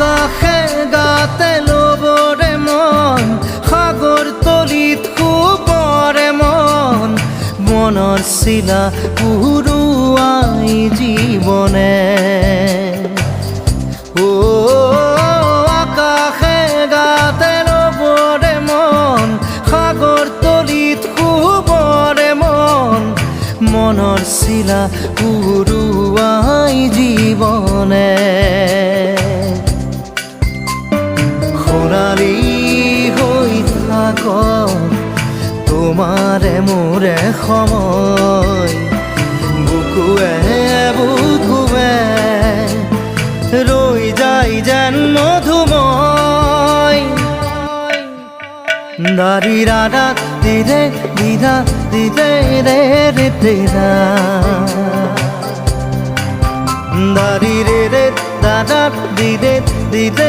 আকাশে গাতে ল'বৰে মন সাগৰ তলিত শুবৰে মন মনৰ চিলা উৰুৱাই জীৱনে আকাশে গাতে ল'বৰে মন সাগৰ তলিত শুবৰে মন মনৰ চিলা উৰুৱাই জীৱনে খৰালি হৈ থাক তোমাৰে মোৰে সময় বুকুৱে বুকুৱে ৰৈ যায় যেন মধুময় দাৰি ৰাধা দিদে দিদা দিদে ৰে ৰে দিদা দাৰি ৰে ৰে দাদা দিদে দিদে